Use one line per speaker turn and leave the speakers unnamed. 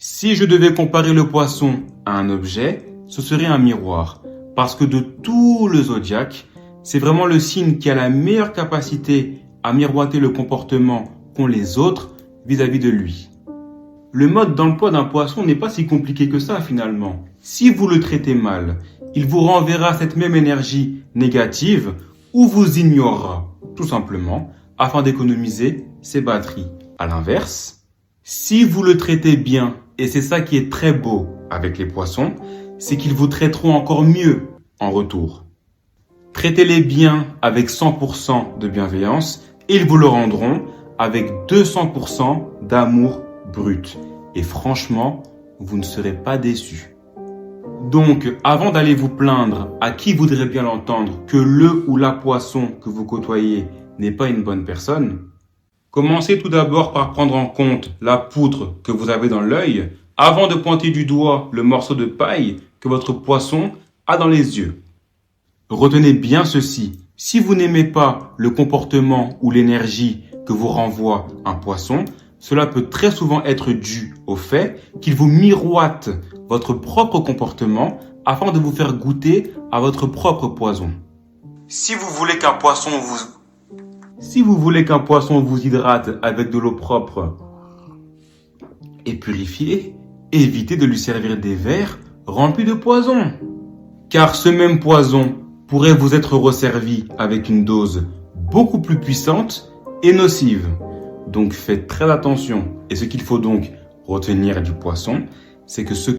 Si je devais comparer le poisson à un objet, ce serait un miroir. Parce que de tout le zodiaque, c'est vraiment le signe qui a la meilleure capacité à miroiter le comportement qu'ont les autres vis-à-vis de lui. Le mode d'emploi d'un poisson n'est pas si compliqué que ça finalement. Si vous le traitez mal, il vous renverra cette même énergie négative ou vous ignorera, tout simplement, afin d'économiser ses batteries. À l'inverse, si vous le traitez bien, et c'est ça qui est très beau avec les poissons, c'est qu'ils vous traiteront encore mieux en retour. Traitez-les bien avec 100% de bienveillance et ils vous le rendront avec 200% d'amour brut. Et franchement, vous ne serez pas déçus. Donc, avant d'aller vous plaindre à qui voudrait bien l'entendre que le ou la poisson que vous côtoyez n'est pas une bonne personne, commencez tout d'abord par prendre en compte la poutre que vous avez dans l'œil avant de pointer du doigt le morceau de paille que votre poisson a dans les yeux. Retenez bien ceci, si vous n'aimez pas le comportement ou l'énergie que vous renvoie un poisson, cela peut très souvent être dû au fait qu'il vous miroite votre propre comportement afin de vous faire goûter à votre propre poison. Si vous voulez qu'un poisson vous hydrate avec de l'eau propre et purifiée, évitez de lui servir des verres remplis de poison. Car ce même poison pourrait vous être resservi avec une dose beaucoup plus puissante et nocive. Donc faites très attention. Et ce qu'il faut donc retenir du poisson, c'est que ce